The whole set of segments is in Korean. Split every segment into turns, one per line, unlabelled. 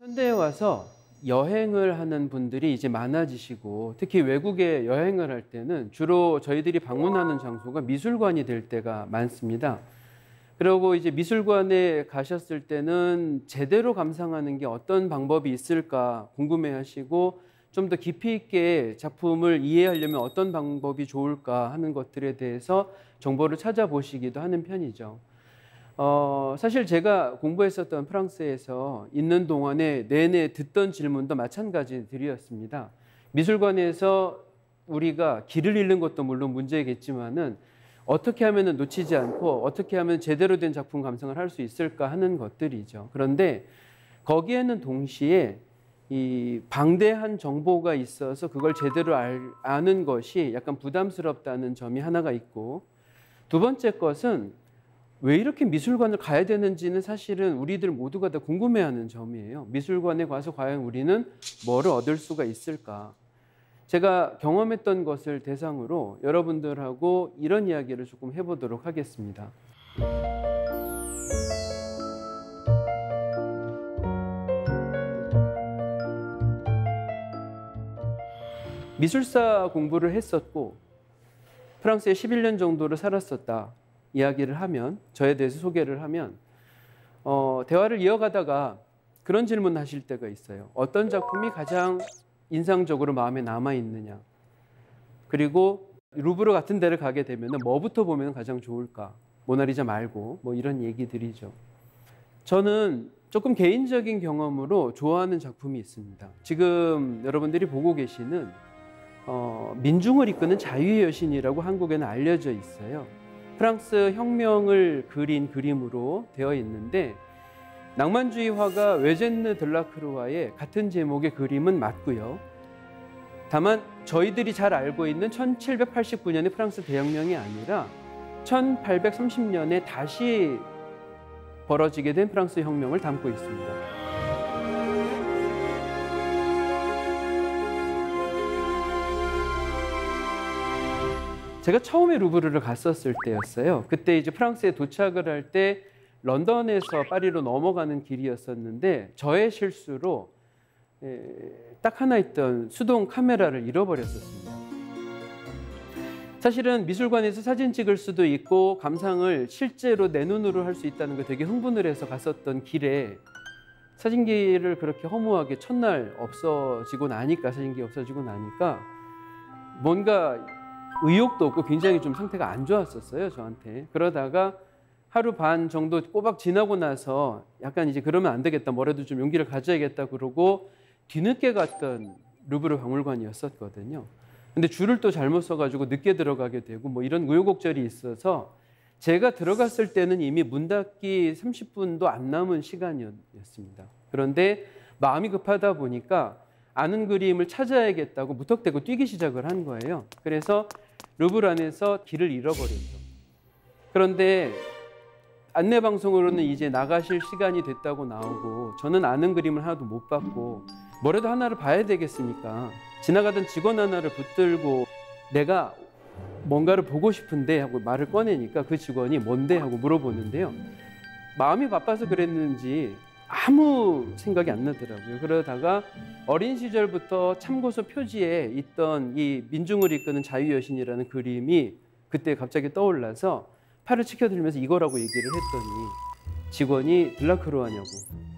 현대에 와서 여행을 하는 분들이 이제 많아지시고, 특히 외국에 여행을 할 때는 주로 저희들이 방문하는 장소가 미술관이 될 때가 많습니다. 그리고 이제 미술관에 가셨을 때는 제대로 감상하는 게 어떤 방법이 있을까 궁금해 하시고, 좀 더 깊이 있게 작품을 이해하려면 어떤 방법이 좋을까 하는 것들에 대해서 정보를 찾아보시기도 하는 편이죠. 사실 제가 공부했었던 프랑스에서 있는 동안에 내내 듣던 질문도 마찬가지들이었습니다. 미술관에서 우리가 길을 잃는 것도 물론 문제겠지만은 어떻게 하면 놓치지 않고 어떻게 하면 제대로 된 작품 감상을 할 수 있을까 하는 것들이죠. 그런데 거기에는 동시에 이 방대한 정보가 있어서 그걸 제대로 아는 것이 약간 부담스럽다는 점이 하나가 있고, 두 번째 것은 왜 이렇게 미술관을 가야 되는지는 사실은 우리들 모두가 다 궁금해하는 점이에요. 미술관에 가서 과연 우리는 뭐를 얻을 수가 있을까? 제가 경험했던 것을 대상으로 여러분들하고 이런 이야기를 조금 해보도록 하겠습니다. 미술사 공부를 했었고 프랑스에 11년 정도를 살았었다 이야기를 하면, 저에 대해서 소개를 하면 대화를 이어가다가 그런 질문 하실 때가 있어요. 어떤 작품이 가장 인상적으로 마음에 남아있느냐, 그리고 루브르 같은 데를 가게 되면 뭐부터 보면 가장 좋을까, 모나리자 말고 뭐 이런 얘기들이죠. 저는 조금 개인적인 경험으로 좋아하는 작품이 있습니다. 지금 여러분들이 보고 계시는 민중을 이끄는 자유의 여신이라고 한국에는 알려져 있어요. 프랑스 혁명을 그린 그림으로 되어 있는데, 낭만주의 화가 외제느 들라크루아의 같은 제목의 그림은 맞고요. 다만 저희들이 잘 알고 있는 1789년의 프랑스 대혁명이 아니라 1830년에 다시 벌어지게 된 프랑스 혁명을 담고 있습니다. 제가 처음에 루브르를 갔었을 때였어요. 그때 이제 프랑스에 도착을 할 때 런던에서 파리로 넘어가는 길이었었는데, 저의 실수로 딱 하나 있던 수동 카메라를 잃어버렸었습니다. 사실은 미술관에서 사진 찍을 수도 있고 감상을 실제로 내 눈으로 할 수 있다는 거 되게 흥분을 해서 갔었던 길에 사진기를 그렇게 허무하게 첫날 없어지고 나니까, 사진기 없어지고 나니까 뭔가 의욕도 없고 굉장히 좀 상태가 안 좋았었어요, 저한테. 그러다가 하루 반 정도 꼬박 지나고 나서 약간 이제 그러면 안 되겠다, 뭐라도 좀 용기를 가져야겠다 그러고 뒤늦게 갔던 루브르 박물관이었었거든요. 근데 줄을 또 잘못 서가지고 늦게 들어가게 되고 뭐 이런 우여곡절이 있어서 제가 들어갔을 때는 이미 문 닫기 30분도 안 남은 시간이었습니다. 그런데 마음이 급하다 보니까 아는 그림을 찾아야겠다고 무턱대고 뛰기 시작을 한 거예요. 그래서 루브르 안에서 길을 잃어버렸죠. 그런데 안내방송으로는 이제 나가실 시간이 됐다고 나오고, 저는 아는 그림을 하나도 못 봤고 뭐라도 하나를 봐야 되겠으니까 지나가던 직원 하나를 붙들고 내가 뭔가를 보고 싶은데 하고 말을 꺼내니까 그 직원이 뭔데 하고 물어보는데요. 마음이 바빠서 그랬는지 아무 생각이 안 나더라고요. 그러다가 어린 시절부터 참고서 표지에 있던 이 민중을 이끄는 자유여신이라는 그림이 그때 갑자기 떠올라서 팔을 치켜들면서 이거라고 얘기를 했더니 직원이 들라크루아냐고,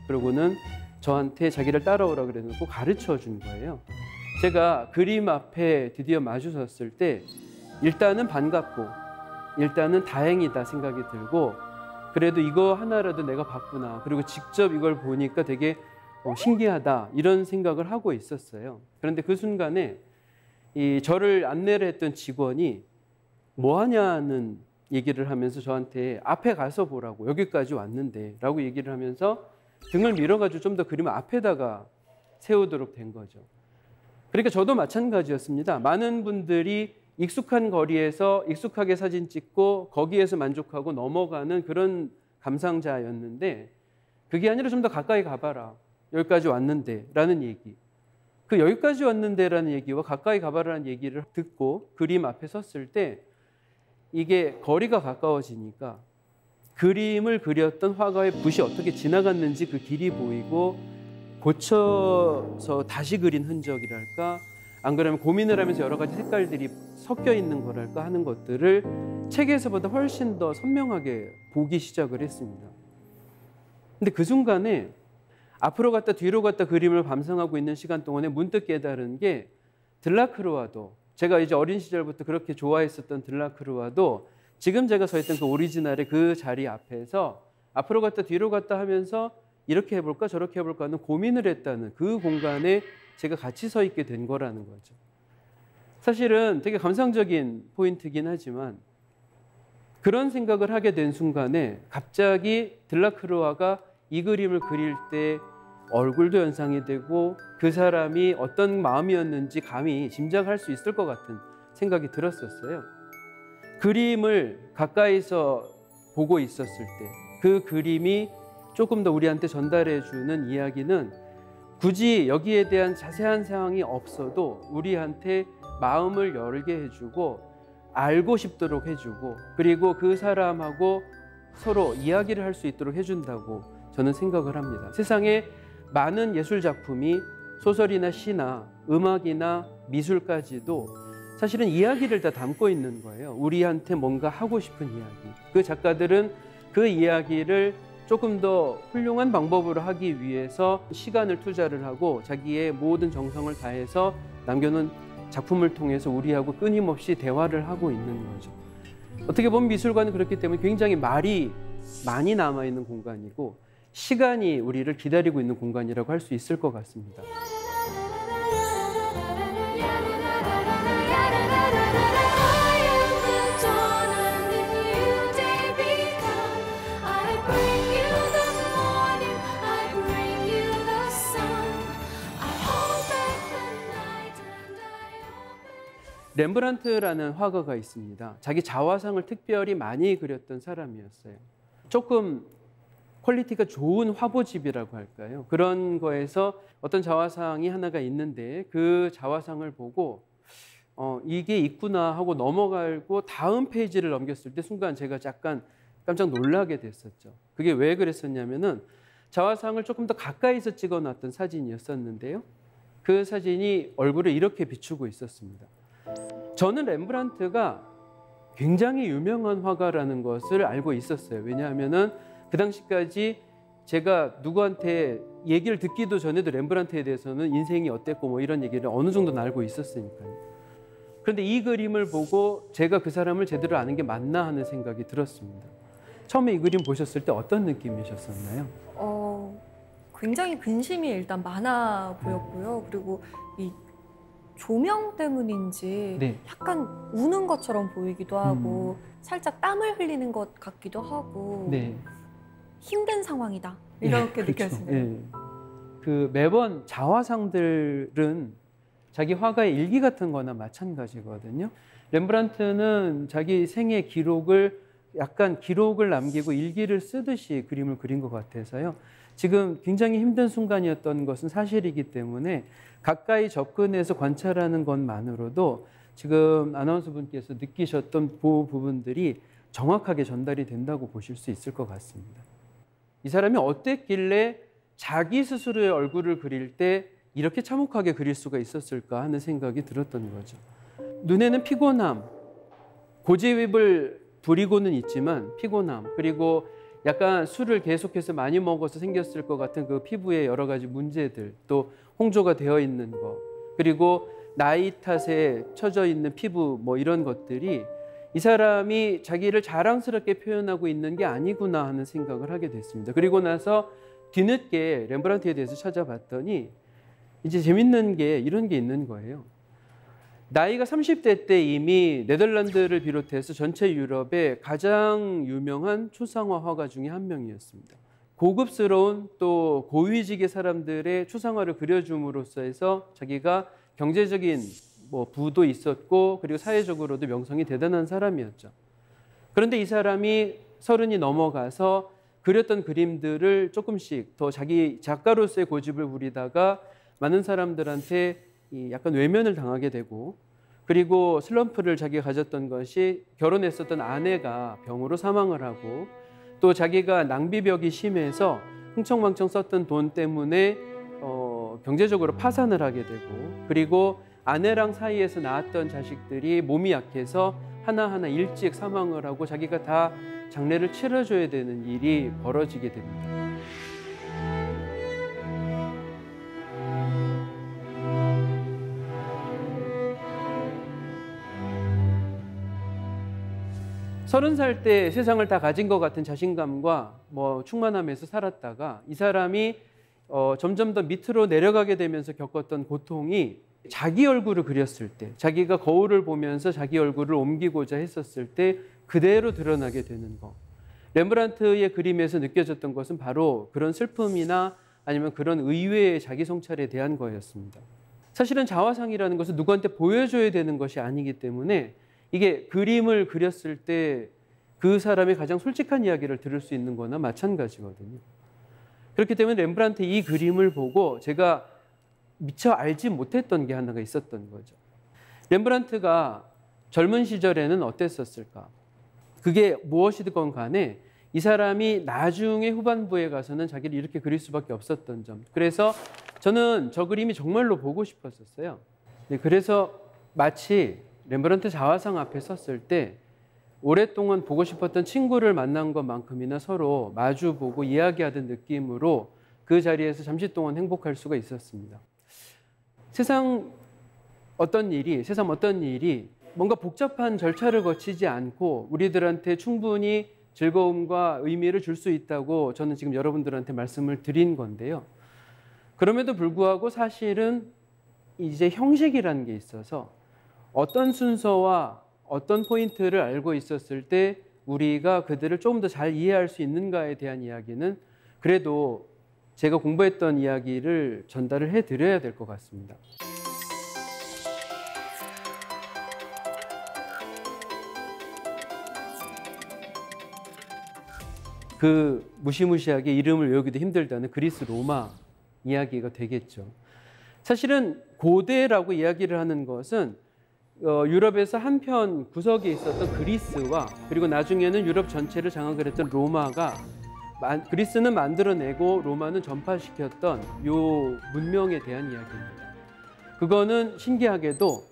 그러고는 저한테 자기를 따라오라 그래놓고 가르쳐 준 거예요. 제가 그림 앞에 드디어 마주섰을 때 일단은 반갑고 일단은 다행이다 생각이 들고, 그래도 이거 하나라도 내가 봤구나, 그리고 직접 이걸 보니까 되게 신기하다, 이런 생각을 하고 있었어요. 그런데 그 순간에 이 저를 안내를 했던 직원이 뭐 하냐는 얘기를 하면서 저한테 앞에 가서 보라고, 여기까지 왔는데 라고 얘기를 하면서 등을 밀어가지고 좀 더 그림 앞에다가 세우도록 된 거죠. 그러니까 저도 마찬가지였습니다. 많은 분들이 익숙한 거리에서 익숙하게 사진 찍고 거기에서 만족하고 넘어가는 그런 감상자였는데, 그게 아니라 좀 더 가까이 가봐라, 여기까지 왔는데 라는 얘기, 그 여기까지 왔는데 라는 얘기와 가까이 가봐라는 얘기를 듣고 그림 앞에 섰을 때 이게 거리가 가까워지니까 그림을 그렸던 화가의 붓이 어떻게 지나갔는지 그 길이 보이고 고쳐서 다시 그린 흔적이랄까, 안 그러면 고민을 하면서 여러 가지 색깔들이 섞여 있는 거랄까 하는 것들을 책에서보다 훨씬 더 선명하게 보기 시작을 했습니다. 근데 그 순간에 앞으로 갔다 뒤로 갔다 그림을 감상하고 있는 시간 동안에 문득 깨달은 게, 들라크루와도, 제가 이제 어린 시절부터 그렇게 좋아했었던 들라크루와도 지금 제가 서 있던 그 오리지널의 그 자리 앞에서 앞으로 갔다 뒤로 갔다 하면서 이렇게 해볼까 저렇게 해볼까 하는 고민을 했다는 그 공간에 제가 같이 서 있게 된 거라는 거죠. 사실은 되게 감상적인 포인트긴 하지만 그런 생각을 하게 된 순간에 갑자기 들라크루와가 이 그림을 그릴 때 얼굴도 연상이 되고 그 사람이 어떤 마음이었는지 감히 짐작할 수 있을 것 같은 생각이 들었었어요. 그림을 가까이서 보고 있었을 때 그 그림이 조금 더 우리한테 전달해주는 이야기는 굳이 여기에 대한 자세한 사항이 없어도 우리한테 마음을 열게 해주고 알고 싶도록 해주고, 그리고 그 사람하고 서로 이야기를 할 수 있도록 해준다고 저는 생각을 합니다. 세상에 많은 예술 작품이 소설이나 시나 음악이나 미술까지도 사실은 이야기를 다 담고 있는 거예요. 우리한테 뭔가 하고 싶은 이야기. 그 작가들은 그 이야기를 조금 더 훌륭한 방법으로 하기 위해서 시간을 투자를 하고 자기의 모든 정성을 다해서 남겨놓은 작품을 통해서 우리하고 끊임없이 대화를 하고 있는 거죠. 어떻게 보면 미술관은 그렇기 때문에 굉장히 말이 많이 남아있는 공간이고 시간이 우리를 기다리고 있는 공간이라고 할 수 있을 것 같습니다. 렘브란트라는 화가가 있습니다. 자기 자화상을 특별히 많이 그렸던 사람이었어요. 조금 퀄리티가 좋은 화보집이라고 할까요? 그런 거에서 어떤 자화상이 하나가 있는데 그 자화상을 보고 이게 있구나 하고 넘어가고 다음 페이지를 넘겼을 때 순간 제가 약간 깜짝 놀라게 됐었죠. 그게 왜 그랬었냐면은 자화상을 조금 더 가까이서 찍어놨던 사진이었었는데요. 그 사진이 얼굴을 이렇게 비추고 있었습니다. 저는 렘브란트가 굉장히 유명한 화가라는 것을 알고 있었어요. 왜냐하면은 그 당시까지 제가 누구한테 얘기를 듣기도 전에도 렘브란트에 대해서는 인생이 어땠고 뭐 이런 얘기를 어느 정도는 알고 있었으니까요. 그런데 이 그림을 보고 제가 그 사람을 제대로 아는 게 맞나 하는 생각이 들었습니다. 처음에 이 그림 보셨을 때 어떤 느낌이셨었나요?
굉장히 근심이 일단 많아 보였고요. 그리고 이 조명 때문인지
네.
약간 우는 것처럼 보이기도 하고 살짝 땀을 흘리는 것 같기도 하고
네.
힘든 상황이다 이렇게
그렇죠.
느껴지네요.
네. 그 매번 자화상들은 자기 화가의 일기 같은 거나 마찬가지거든요. 렘브란트는 자기 생애 기록을 약간 기록을 남기고 일기를 쓰듯이 그림을 그린 것 같아서요. 지금 굉장히 힘든 순간이었던 것은 사실이기 때문에 가까이 접근해서 관찰하는 것만으로도 지금 아나운서분께서 느끼셨던 그 부분들이 정확하게 전달이 된다고 보실 수 있을 것 같습니다. 이 사람이 어땠길래 자기 스스로의 얼굴을 그릴 때 이렇게 참혹하게 그릴 수가 있었을까 하는 생각이 들었던 거죠. 눈에는 피곤함, 고집을 부리고는 있지만 피곤함, 그리고 약간 술을 계속해서 많이 먹어서 생겼을 것 같은 그 피부의 여러 가지 문제들, 또 홍조가 되어 있는 거, 그리고 나이 탓에 처져 있는 피부 뭐 이런 것들이 이 사람이 자기를 자랑스럽게 표현하고 있는 게 아니구나 하는 생각을 하게 됐습니다. 그리고 나서 뒤늦게 렘브란트에 대해서 찾아봤더니 이제 재밌는 게 이런 게 있는 거예요. 나이가 30대 때 이미 네덜란드를 비롯해서 전체 유럽의 가장 유명한 초상화 화가 중에 한 명이었습니다. 고급스러운 또 고위직의 사람들의 초상화를 그려줌으로써 해서 자기가 경제적인 부도 있었고 그리고 사회적으로도 명성이 대단한 사람이었죠. 그런데 이 사람이 30이 넘어가서 그렸던 그림들을 조금씩 더 자기 작가로서의 고집을 부리다가 많은 사람들한테 약간 외면을 당하게 되고, 그리고 슬럼프를 자기가 가졌던 것이 결혼했었던 아내가 병으로 사망을 하고, 또 자기가 낭비벽이 심해서 흥청망청 썼던 돈 때문에 경제적으로 파산을 하게 되고 그리고 아내랑 사이에서 낳았던 자식들이 몸이 약해서 하나하나 일찍 사망을 하고 자기가 다 장례를 치러줘야 되는 일이 벌어지게 됩니다. 서른 살 때 세상을 다 가진 것 같은 자신감과 충만함에서 살았다가 이 사람이 점점 더 밑으로 내려가게 되면서 겪었던 고통이 자기 얼굴을 그렸을 때, 자기가 거울을 보면서 자기 얼굴을 옮기고자 했었을 때 그대로 드러나게 되는 것. 렘브란트의 그림에서 느껴졌던 것은 바로 그런 슬픔이나 아니면 그런 의외의 자기 성찰에 대한 거였습니다. 사실은 자화상이라는 것은 누구한테 보여줘야 되는 것이 아니기 때문에 이게 그림을 그렸을 때 그 사람의 가장 솔직한 이야기를 들을 수 있는 거나 마찬가지거든요. 그렇기 때문에 렘브란트 이 그림을 보고 제가 미처 알지 못했던 게 하나가 있었던 거죠. 렘브란트가 젊은 시절에는 어땠었을까? 그게 무엇이든 간에 이 사람이 나중에 후반부에 가서는 자기를 이렇게 그릴 수밖에 없었던 점. 그래서 저는 저 그림이 정말로 보고 싶었었어요. 그래서 마치 렘브란트 자화상 앞에 섰을 때 오랫동안 보고 싶었던 친구를 만난 것만큼이나 서로 마주보고 이야기하던 느낌으로 그 자리에서 잠시 동안 행복할 수가 있었습니다. 세상 어떤 일이 뭔가 복잡한 절차를 거치지 않고 우리들한테 충분히 즐거움과 의미를 줄 수 있다고 저는 지금 여러분들한테 말씀을 드린 건데요. 그럼에도 불구하고 사실은 이제 형식이라는 게 있어서 어떤 순서와 어떤 포인트를 알고 있었을 때 우리가 그들을 조금 더 잘 이해할 수 있는가에 대한 이야기는 그래도 제가 공부했던 이야기를 전달을 해드려야 될 것 같습니다. 그 무시무시하게 이름을 외우기도 힘들다는 그리스 로마 이야기가 되겠죠. 사실은 고대라고 이야기를 하는 것은 유럽에서 한편 구석에 있었던 그리스와 그리고 나중에는 유럽 전체를 장악을 했던 로마가 그리스는 만들어내고 로마는 전파시켰던 요 문명에 대한 이야기입니다. 그거는 신기하게도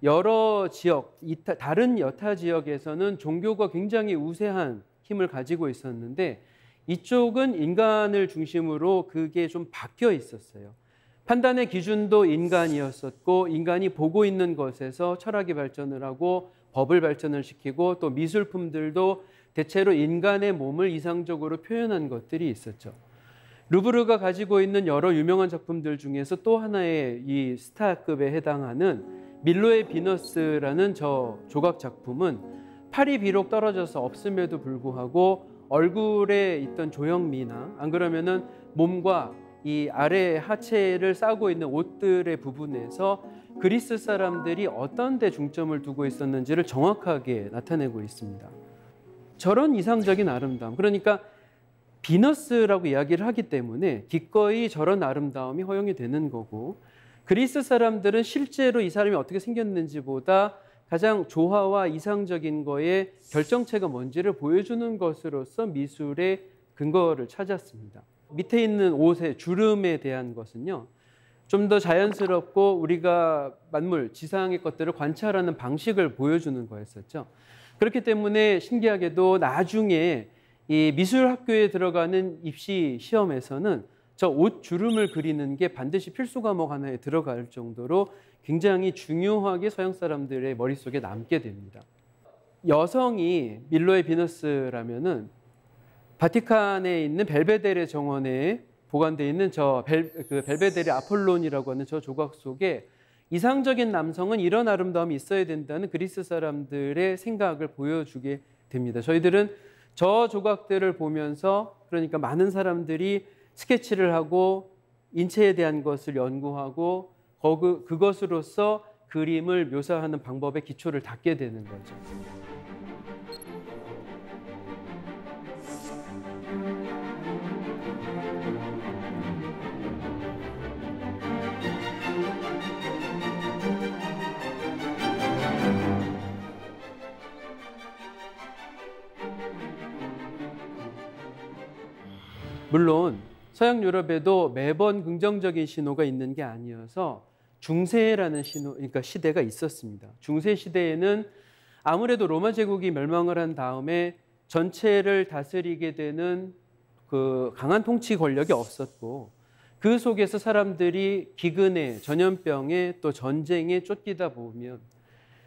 여러 지역, 다른 여타 지역에서는 종교가 굉장히 우세한 힘을 가지고 있었는데 이쪽은 인간을 중심으로 그게 좀 바뀌어 있었어요. 판단의 기준도 인간이었었고 인간이 보고 있는 것에서 철학이 발전을 하고 법을 발전을 시키고 또 미술품들도 대체로 인간의 몸을 이상적으로 표현한 것들이 있었죠. 루브르가 가지고 있는 여러 유명한 작품들 중에서 또 하나의 이 스타급에 해당하는 밀로의 비너스라는 저 조각 작품은 팔이 비록 떨어져서 없음에도 불구하고 얼굴에 있던 조형미나 안 그러면은 몸과 이 아래 하체를 싸고 있는 옷들의 부분에서 그리스 사람들이 어떤 데 중점을 두고 있었는지를 정확하게 나타내고 있습니다. 저런 이상적인 아름다움, 그러니까 비너스라고 이야기를 하기 때문에 기꺼이 저런 아름다움이 허용이 되는 거고 그리스 사람들은 실제로 이 사람이 어떻게 생겼는지보다 가장 조화와 이상적인 거에 결정체가 뭔지를 보여주는 것으로서 미술의 근거를 찾았습니다. 밑에 있는 옷의 주름에 대한 것은요, 좀 더 자연스럽고 우리가 만물, 지상의 것들을 관찰하는 방식을 보여주는 거였었죠. 그렇기 때문에 신기하게도 나중에 이 미술학교에 들어가는 입시 시험에서는 저 옷 주름을 그리는 게 반드시 필수 과목 하나에 들어갈 정도로 굉장히 중요하게 서양 사람들의 머릿속에 남게 됩니다. 여성이 밀로의 비너스라면은 바티칸에 있는 벨베데레 정원에 보관되어 있는 벨베데레 아폴론이라고 하는 저 조각 속에 이상적인 남성은 이런 아름다움이 있어야 된다는 그리스 사람들의 생각을 보여주게 됩니다. 저희들은 저 조각들을 보면서 그러니까 많은 사람들이 스케치를 하고 인체에 대한 것을 연구하고 그것으로서 그림을 묘사하는 방법의 기초를 닦게 되는 거죠. 물론 서양 유럽에도 매번 긍정적인 신호가 있는 게 아니어서 중세라는 신호, 그러니까 시대가 있었습니다. 중세 시대에는 아무래도 로마 제국이 멸망을 한 다음에 전체를 다스리게 되는 그 강한 통치 권력이 없었고, 그 속에서 사람들이 기근에, 전염병에, 또 전쟁에 쫓기다 보면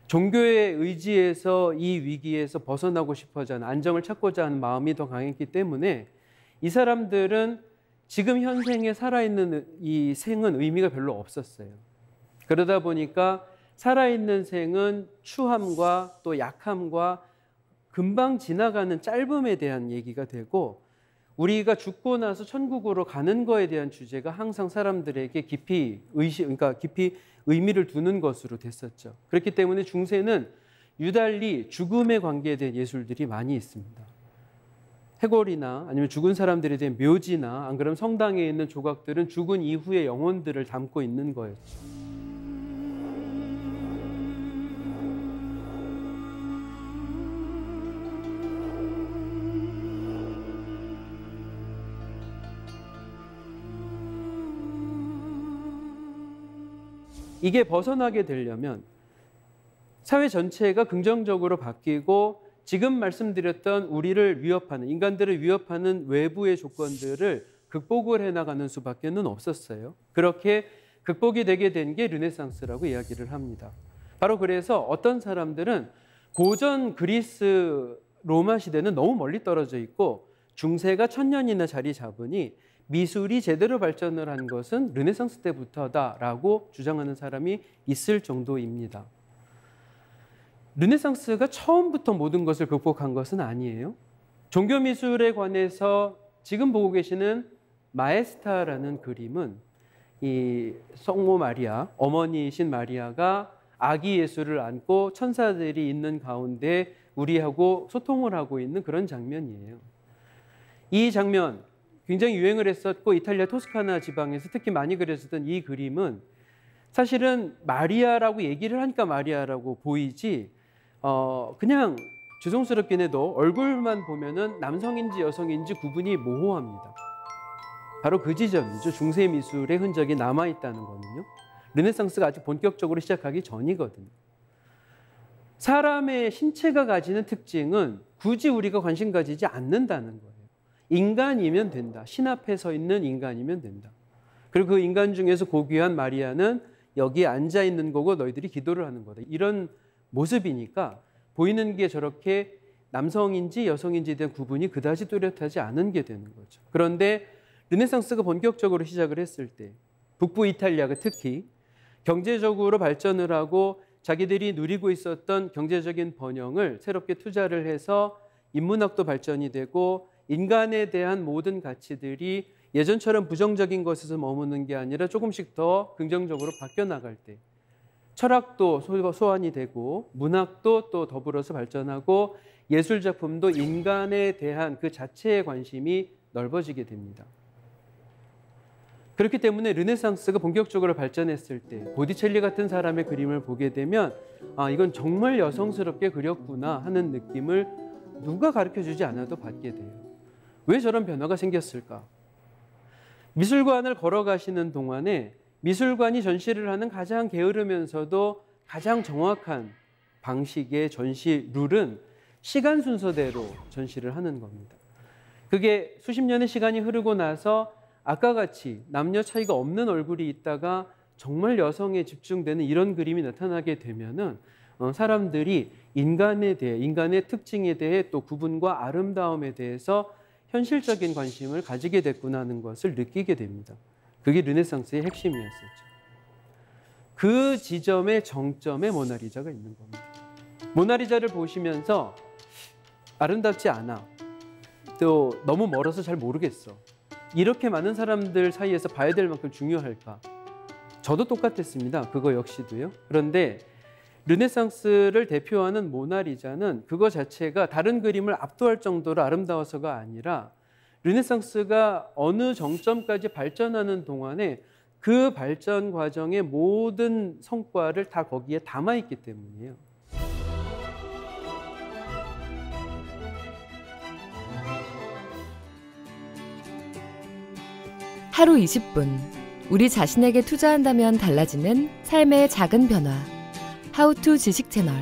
종교의 의지에서 이 위기에서 벗어나고 싶어져 하는, 안정을 찾고자 하는 마음이 더 강했기 때문에 이 사람들은 지금 현생에 살아있는 이 생은 의미가 별로 없었어요. 그러다 보니까 살아있는 생은 추함과 또 약함과 금방 지나가는 짧음에 대한 얘기가 되고, 우리가 죽고 나서 천국으로 가는 거에 대한 주제가 항상 사람들에게 깊이 의미를 두는 것으로 됐었죠. 그렇기 때문에 중세는 유달리 죽음에 관계된 예술들이 많이 있습니다. 해골이나 아니면 죽은 사람들에 대한 묘지나, 안 그러면 성당에 있는 조각들은 죽은 이후의 영혼들을 담고 있는 거였죠. 이게 벗어나게 되려면 사회 전체가 긍정적으로 바뀌고, 지금 말씀드렸던 우리를 위협하는, 인간들을 위협하는 외부의 조건들을 극복을 해나가는 수밖에는 없었어요. 그렇게 극복이 되게 된 게 르네상스라고 이야기를 합니다. 바로 그래서 어떤 사람들은 고전 그리스 로마 시대는 너무 멀리 떨어져 있고 중세가 1000년이나 자리 잡으니 미술이 제대로 발전을 한 것은 르네상스 때부터다라고 주장하는 사람이 있을 정도입니다. 르네상스가 처음부터 모든 것을 극복한 것은 아니에요. 종교 미술에 관해서 지금 보고 계시는 마에스타라는 그림은 이 성모 마리아, 어머니이신 마리아가 아기 예수를 안고 천사들이 있는 가운데 우리하고 소통을 하고 있는 그런 장면이에요. 이 장면 굉장히 유행을 했었고, 이탈리아 토스카나 지방에서 특히 많이 그려졌던 이 그림은 사실은 마리아라고 얘기를 하니까 마리아라고 보이지, 그냥 죄송스럽긴 해도 얼굴만 보면은 남성인지 여성인지 구분이 모호합니다. 바로 그 지점이죠. 중세 미술의 흔적이 남아있다는 거는요. 르네상스가 아직 본격적으로 시작하기 전이거든요. 사람의 신체가 가지는 특징은 굳이 우리가 관심 가지지 않는다는 거예요. 인간이면 된다. 신 앞에 서 있는 인간이면 된다. 그리고 그 인간 중에서 고귀한 마리아는 여기 앉아 있는 거고 너희들이 기도를 하는 거다. 이런 모습이니까 보이는 게 저렇게 남성인지 여성인지에 대한 구분이 그다지 뚜렷하지 않은 게 되는 거죠. 그런데 르네상스가 본격적으로 시작을 했을 때 북부 이탈리아가 특히 경제적으로 발전을 하고 자기들이 누리고 있었던 경제적인 번영을 새롭게 투자를 해서 인문학도 발전이 되고 인간에 대한 모든 가치들이 예전처럼 부정적인 것에서 머무는 게 아니라 조금씩 더 긍정적으로 바뀌어 나갈 때 철학도 소환이 되고 문학도 또 더불어서 발전하고 예술 작품도 인간에 대한 그 자체의 관심이 넓어지게 됩니다. 그렇기 때문에 르네상스가 본격적으로 발전했을 때 보티첼리 같은 사람의 그림을 보게 되면 아, 이건 정말 여성스럽게 그렸구나 하는 느낌을 누가 가르쳐주지 않아도 받게 돼요. 왜 저런 변화가 생겼을까? 미술관을 걸어가시는 동안에 미술관이 전시를 하는 가장 게으르면서도 가장 정확한 방식의 전시 룰은 시간 순서대로 전시를 하는 겁니다. 그게 수십 년의 시간이 흐르고 나서 아까 같이 남녀 차이가 없는 얼굴이 있다가 정말 여성에 집중되는 이런 그림이 나타나게 되면은 사람들이 인간에 대해, 인간의 특징에 대해 또 구분과 아름다움에 대해서 현실적인 관심을 가지게 됐구나 하는 것을 느끼게 됩니다. 그게 르네상스의 핵심이었었죠. 그 지점의 정점에 모나리자가 있는 겁니다. 모나리자를 보시면서 아름답지 않아, 또 너무 멀어서 잘 모르겠어, 이렇게 많은 사람들 사이에서 봐야 될 만큼 중요할까? 저도 똑같았습니다. 그거 역시도요. 그런데 르네상스를 대표하는 모나리자는 그거 자체가 다른 그림을 압도할 정도로 아름다워서가 아니라 르네상스가 어느 정점까지 발전하는 동안에 그 발전 과정의 모든 성과를 다 거기에 담아있기 때문이에요.
하루 20분. 우리 자신에게 투자한다면 달라지는 삶의 작은 변화. 하우투 지식 채널.